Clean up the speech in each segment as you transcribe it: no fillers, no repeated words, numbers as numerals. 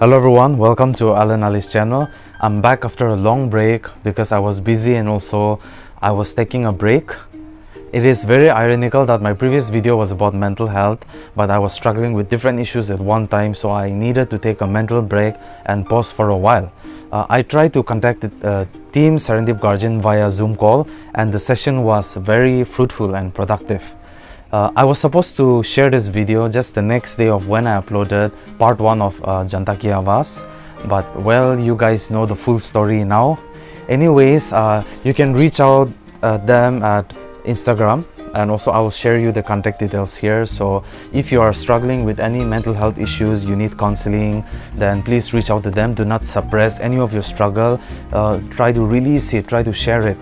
Hello everyone, welcome to Alan Ali's channel. I'm back after a long break because I was busy and also I was taking a break. It is very ironical that my previous video was about mental health, but I was struggling with different issues at one time, so I needed to take a mental break and pause for a while. I tried to contact Team Serendip Guardian via Zoom call, and the session was very fruitful and productive. I was supposed to share this video just the next day of when I uploaded part 1 of Janta Ki Awaaz, but well, you guys know the full story now. Anyways, you can reach out them at Instagram, and also I will share you the contact details here. So if you are struggling with any mental health issues, you need counseling, then please reach out to them. Do not suppress any of your struggle. Try to release it, try to share it.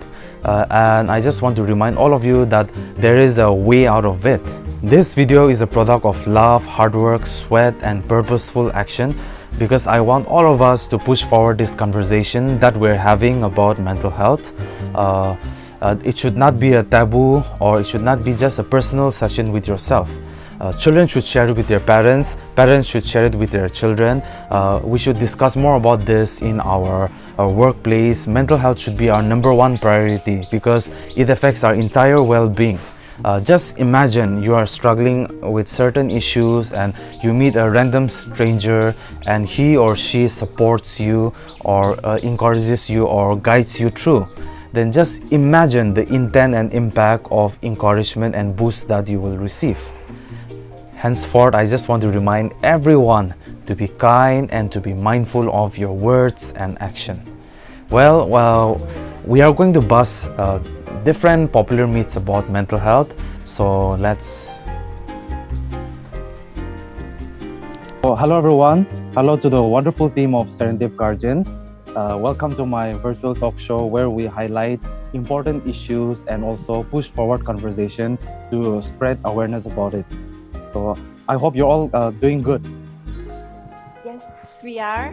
And I just want to remind all of you that there is a way out of it. This video is a product of love, hard work, sweat and purposeful action, because I want all of us to push forward this conversation that we're having about mental health. It should not be a taboo, or it should not be just a personal session with yourself. Children should share it with their parents, parents should share it with their children. We should discuss more about this in our workplace. Mental health should be our #1 priority because it affects our entire well-being. Just imagine you are struggling with certain issues and you meet a random stranger and he or she supports you or encourages you or guides you through. Then just imagine the intent and impact of encouragement and boost that you will receive. Henceforth, I just want to remind everyone to be kind and to be mindful of your words and action. Well, we are going to bust different popular myths about mental health. So let's... hello everyone. Hello to the wonderful team of Serendip Guardian. Welcome to my virtual talk show where we highlight important issues and also push forward conversation to spread awareness about it. So I hope you're all doing good. Yes, we are.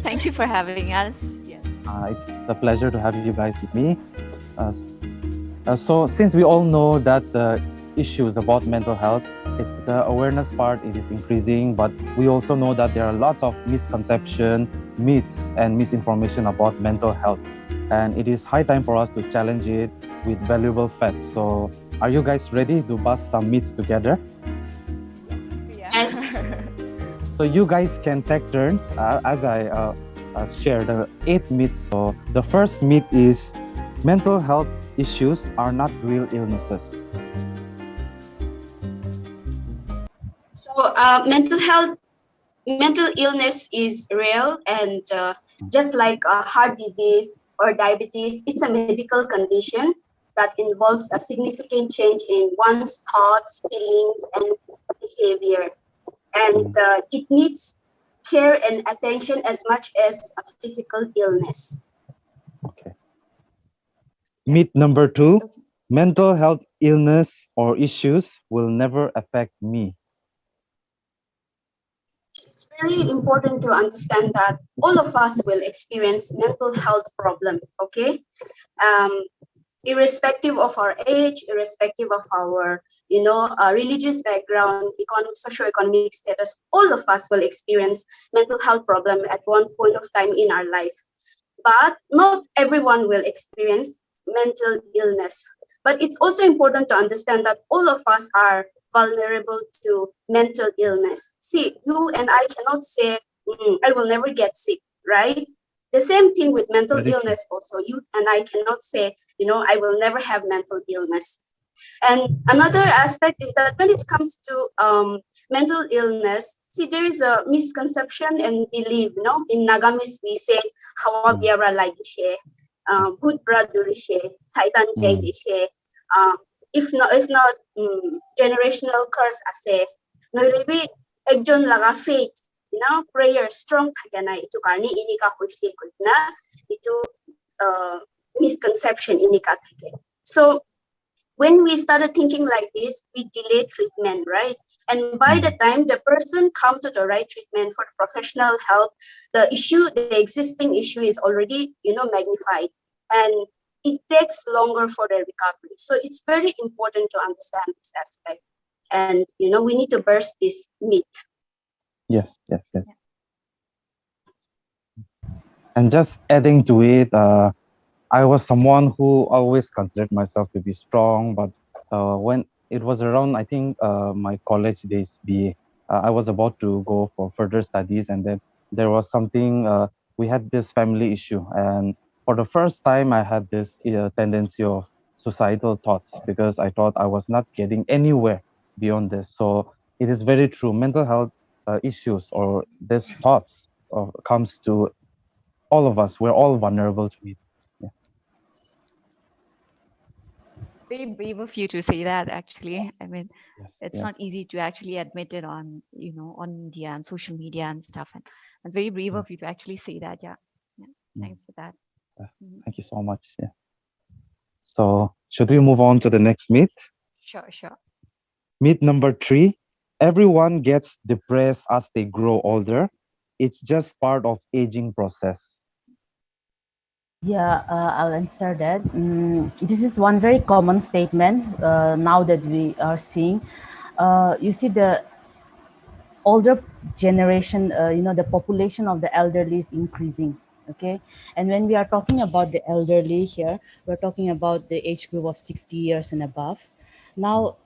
Thank you for having us. Yes. It's a pleasure to have you guys with me. So since we all know that the issues about mental health, the awareness part, it is increasing, but we also know that there are lots of misconceptions, myths and misinformation about mental health. And it is high time for us to challenge it with valuable facts. So are you guys ready to bust some myths together? Yes. So you guys can take turns as I share the 8 myths. So the first myth is mental health issues are not real illnesses. So mental illness is real, and just like heart disease or diabetes, it's a medical condition that involves a significant change in one's thoughts, feelings, and behavior. And it needs care and attention as much as a physical illness. Okay. Myth number 2, mental health illness or issues will never affect me. It's very important to understand that all of us will experience mental health problem, okay? Irrespective of our age, irrespective of our, religious background, socioeconomic status, all of us will experience mental health problem at one point of time in our life. But not everyone will experience mental illness. But it's also important to understand that all of us are vulnerable to mental illness. See, you and I cannot say, I will never get sick, right? The same thing with mental illness also. You and I cannot say, I will never have mental illness. And another aspect is that when it comes to mental illness, see, there is a misconception and belief, in Nagamese we say, hawa biara lagi she, good brother she, saitan jeji she, if not generational curse ase, no libi ekjon laga faith, prayer strong থাকে না itu karni ini ka খুশি না itu misconception ini ka থাকে. So when we started thinking like this, we delay treatment, right? And by the time the person comes to the right treatment for the professional help, the existing issue is already, magnified, and it takes longer for the recovery. So it's very important to understand this aspect, and we need to burst this myth. Yes. And just adding to it, I was someone who always considered myself to be strong, but when it was around, I think my college days, BA, I was about to go for further studies, and then there was something. We had this family issue, and for the first time, I had this tendency of suicidal thoughts because I thought I was not getting anywhere beyond this. So it is very true. Mental health issues or these thoughts comes to all of us. We're all vulnerable to it. Yeah. Very brave of you to say that, actually. I mean, Yes. it's Yes. not easy to actually admit it on, on media and social media and stuff. And it's very brave Yes. of you to actually say that. Yeah. Yeah. Mm. Thanks for that. Uh, Mhm. Thank you so much. Yeah. So, should we move on to the next myth? Sure, sure. Myth number three: everyone gets depressed as they grow older. It's just part of aging process. Yeah, I'll answer that. This is one very common statement now that we are seeing. You see, the older generation, the population of the elderly is increasing. Okay, and when we are talking about the elderly here, we're talking about the age group of 60 years and above. Now,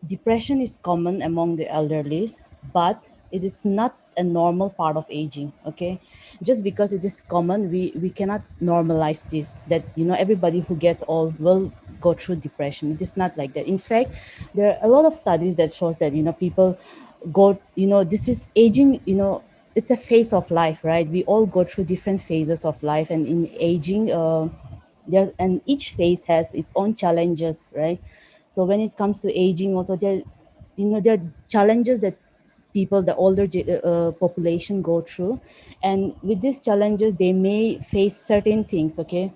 depression is common among the elderly, but it is not a normal part of aging. Okay, just because it is common, we cannot normalize this. That everybody who gets old will go through depression. It is not like that. In fact, there are a lot of studies that shows that people go. This is aging. It's a phase of life, right? We all go through different phases of life, and in aging, and each phase has its own challenges, right? So when it comes to aging, also there are challenges that people, the older population, go through, and with these challenges, they may face certain things. Okay,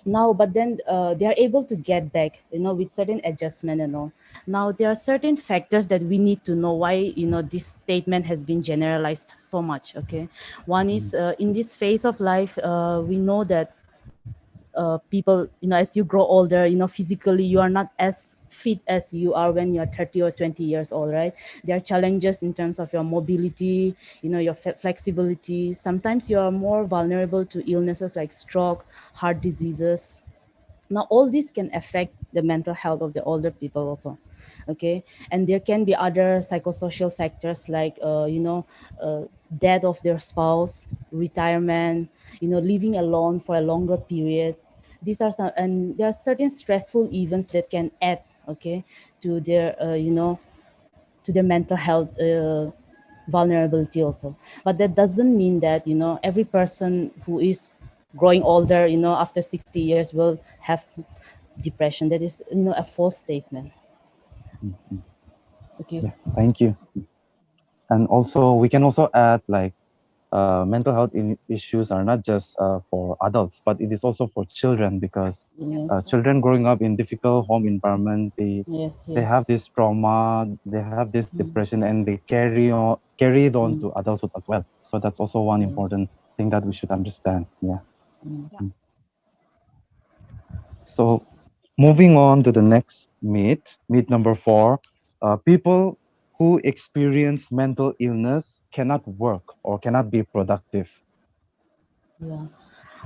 now but then they are able to get back, with certain adjustment and all. Now there are certain factors that we need to know why this statement has been generalized so much. Okay, one is, Mm, in this phase of life, we know that people, as you grow older, physically you are not as fit as you are when you're 30 or 20 years old, right? There are challenges in terms of your mobility, your flexibility. Sometimes you are more vulnerable to illnesses like stroke, heart diseases. Now all this can affect the mental health of the older people also. Okay, and there can be other psychosocial factors like death of their spouse, retirement, living alone for a longer period. These are some, and there are certain stressful events that can add, okay, to their to their mental health vulnerability also. But that doesn't mean that every person who is growing older, after 60 years, will have depression. That is a false statement. mm, mm. Okay. Yeah. Thank you. And also, we can also add like mental health issues are not just for adults, but it is also for children because Yes. children growing up in difficult home environment, Yes. they have Yes. this trauma, they have this Mm, depression, and they carry it on mm, to adulthood as well. So that's also one yeah. important thing that we should understand. Yeah. Yeah. Yes. Mm. So moving on to the next myth, myth number four, people who experience mental illness cannot work or cannot be productive. Yeah.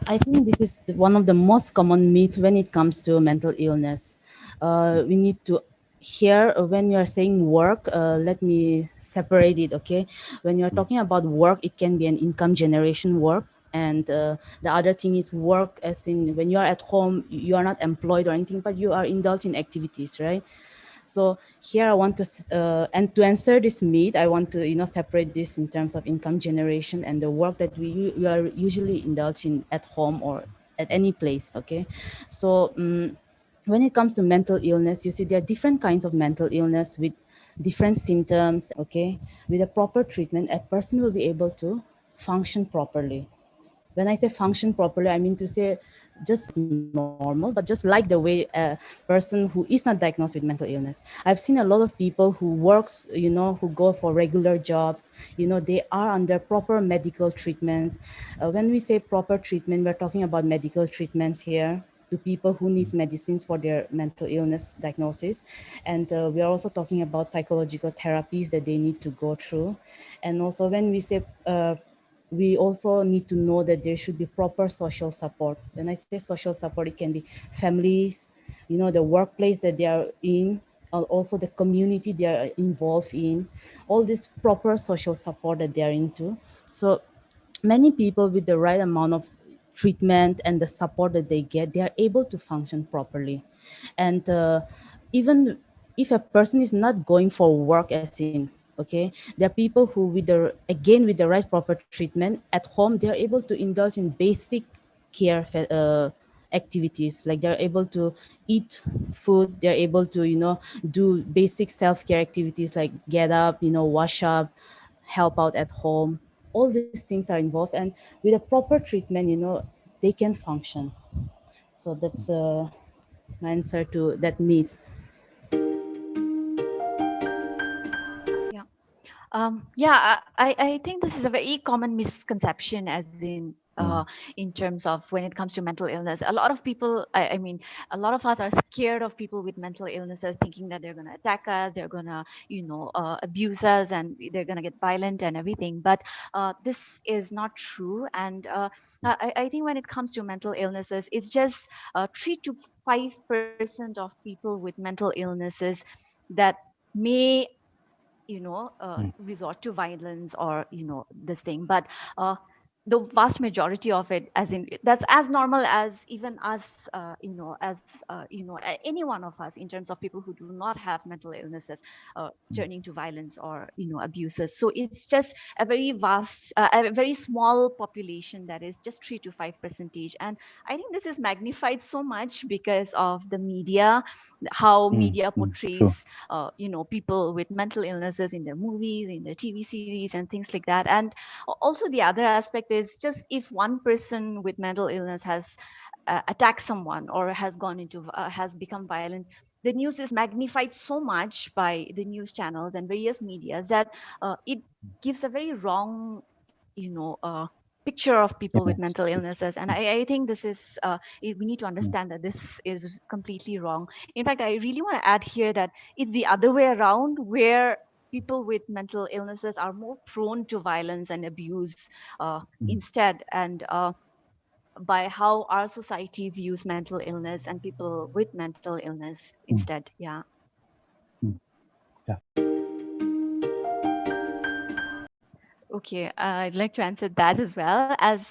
I think this is one of the most common myths when it comes to mental illness. We need to hear, when you are saying work, let me separate it, okay? When you're Mm, talking about work, it can be an income generation work. And the other thing is work, as in when you are at home, you are not employed or anything, but you are indulged in activities, right? So here I want to, and to answer this myth, I want to, separate this in terms of income generation and the work that we are usually indulged in at home or at any place. Okay, so when it comes to mental illness, you see there are different kinds of mental illness with different symptoms. Okay, with a proper treatment, a person will be able to function properly. When I say function properly, I mean to say just normal, but just like the way a person who is not diagnosed with mental illness. I've seen a lot of people who works, who go for regular jobs, they are under proper medical treatments. When we say proper treatment, we're talking about medical treatments here to people who needs medicines for their mental illness diagnosis. And we are also talking about psychological therapies that they need to go through. And also when we say we also need to know that there should be proper social support. When I say social support, it can be families, the workplace that they are in, also the community they are involved in, all this proper social support that they are into. So many people with the right amount of treatment and the support that they get, they are able to function properly. And even if a person is not going for work, as in, okay, there are people who with the right proper treatment at home, they are able to indulge in basic care activities, like they're able to eat food, they're able to do basic self-care activities like get up, wash up, help out at home. All these things are involved, and with a proper treatment, they can function. So that's my answer to that myth. Yeah. Yeah, I think this is a very common misconception, as in terms of when it comes to mental illness. A lot of people, I mean, a lot of us are scared of people with mental illnesses, thinking that they're going to attack us, they're going to, abuse us, and they're going to get violent and everything. But this is not true. And I think when it comes to mental illnesses, it's just 3 to 5% of people with mental illnesses that may resort to violence, or this thing. But the vast majority of it, as in, that's as normal as even us, any one of us, in terms of people who do not have mental illnesses turning to violence or abuses. So it's just a very vast, a very small population, that is just 3 to 5 percentage. And I think this is magnified so much because of the media, how media True. portrays people with mental illnesses in their movies, in their TV series, and things like that. And also, the other aspect is, just if one person with mental illness has attacked someone, or has become violent, the news is magnified so much by the news channels and various medias, that it gives a very wrong picture of people with mental illnesses. And I think this is we need to understand that this is completely wrong. In fact, I really want to add here that it's the other way around, where people with mental illnesses are more prone to violence and abuse instead. And by how our society views mental illness and people with mental illness instead. Yeah. Yeah. Okay, I'd like to answer that as well. As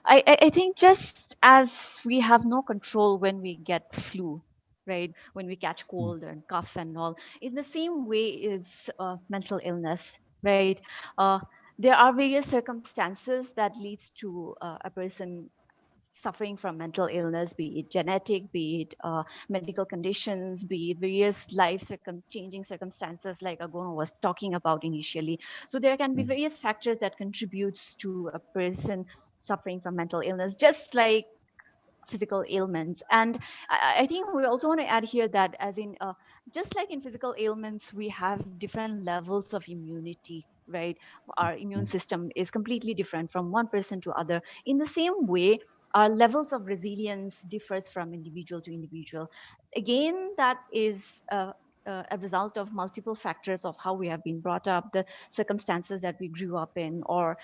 I think, just as we have no control when we get flu, right? When we catch cold and cough and all, in the same way is mental illness, right? Uh, there are various circumstances that leads to a person suffering from mental illness, be it genetic, be it medical conditions, be it various changing circumstances, like Agona was talking about initially. So there can be various factors that contributes to a person suffering from mental illness, just like physical ailments. And I think we also want to add here that, as in, just like in physical ailments, we have different levels of immunity, right? Our immune system is completely different from one person to other. In the same way, our levels of resilience differs from individual to individual. Again, that is a result of multiple factors of how we have been brought up, the circumstances that we grew up in, or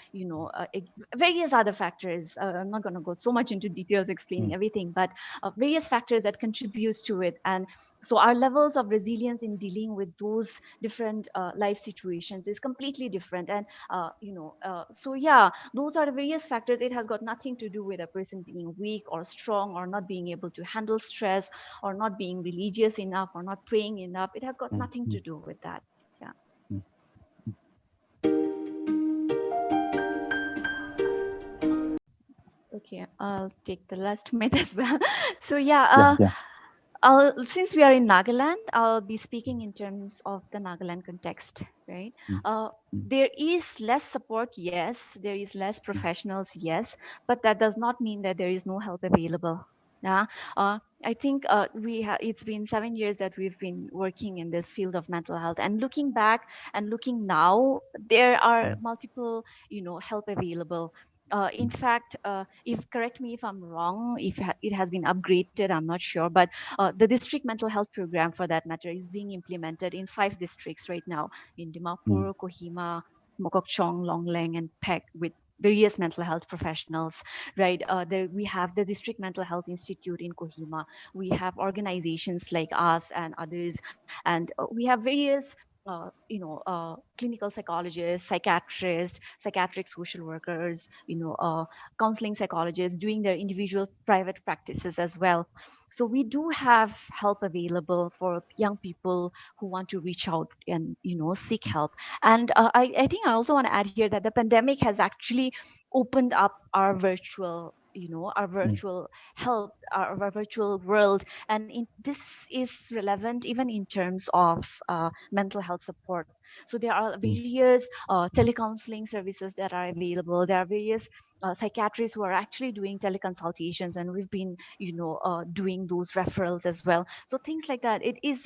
various other factors. I'm not going to go so much into details explaining everything, but various factors that contributes to it. And so our levels of resilience in dealing with those different life situations is completely different. And so yeah, those are the various factors. It has got nothing to do with a person being weak or strong, or not being able to handle stress, or not being religious enough, or not praying enough. It has got nothing to do with that. Yeah. Okay, I'll take the last myth as well. So yeah, since we are in Nagaland, I'll be speaking in terms of the Nagaland context, right? There is less support, yes. There is less professionals, yes. But that does not mean that there is no help available. Yeah. I think it's been 7 years that we've been working in this field of mental health, and looking back and looking now, there are multiple, help available. In fact, if correct me if I'm wrong, if it has been upgraded, I'm not sure, but the district mental health program, for that matter, is being implemented in 5 districts right now, in Dimapur, Kohima, Mokokchung, Longleng, and Pek, with various mental health professionals, right? There we have the District Mental Health Institute in Kohima. We have organizations like us and others, and we have various clinical psychologists, psychiatrists, psychiatric social workers, counseling psychologists doing their individual private practices as well. So we do have help available for young people who want to reach out and seek help. And I think I also want to add here that the pandemic has actually opened up our virtual our Mm. virtual health, our virtual world, and this is relevant even in terms of mental health support. So there are Mm. various telecounseling services that are available. There are various psychiatrists who are actually doing teleconsultations, and we've been doing those referrals as well. So things like that, it is,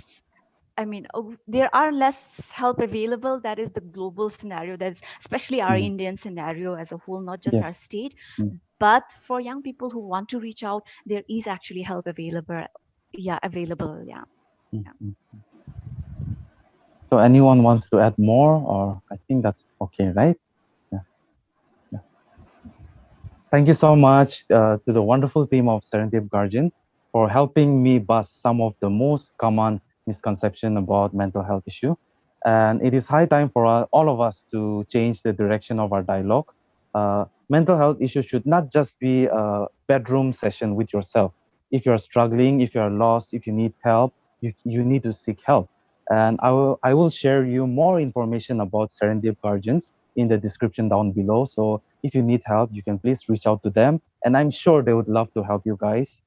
I mean, there are less help available. That is the global scenario. That's especially our Mm. Indian scenario as a whole, not just our Yes. state. Mm. But for young people who want to reach out, there is actually help available. Yeah, available. Yeah. Mm. Mm. So anyone wants to add more, or I think that's okay, right? Yeah. Yeah. Thank you so much to the wonderful team of Serendip Guardian for helping me bust some of the most common misconception about mental health issue. And it is high time for all of us to change the direction of our dialogue. Mental health issues should not just be a bedroom session with yourself. If you're struggling, if you're lost, if you need help, you need to seek help. And I will share you more information about Serendip Guardians in the description down below. So if you need help, you can please reach out to them. And I'm sure they would love to help you guys.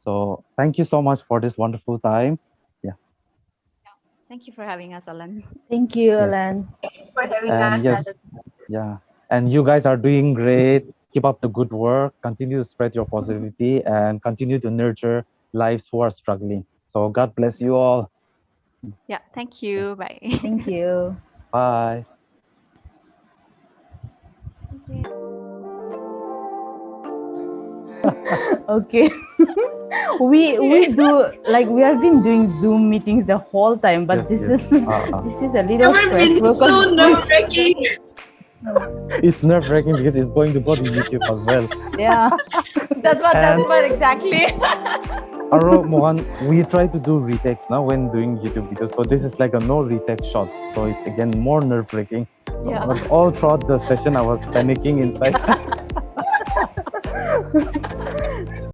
So thank you so much for this wonderful time. Yeah. Thank you for having us, Alan. Thank you, Yes. Alan. For having And us. yes, yeah. And you guys are doing great. Keep up the good work. Continue to spread your positivity and continue to nurture lives who are struggling. So God bless you all. Yeah. Thank you. Bye. Thank you. Bye. Okay. Okay. we do, like, we have been doing Zoom meetings the whole time, but Yes, this yes. is this is a little Never been stressful because so nerve-wracking. It's nerve-wracking because it's going to go to YouTube as well. yeah. That's what. And That's what exactly. Aro, Mohan, we try to do retakes now when doing YouTube videos. So this is like a no retake shot. So it's again more nerve-wracking. Yeah. But all throughout the session, I was panicking inside.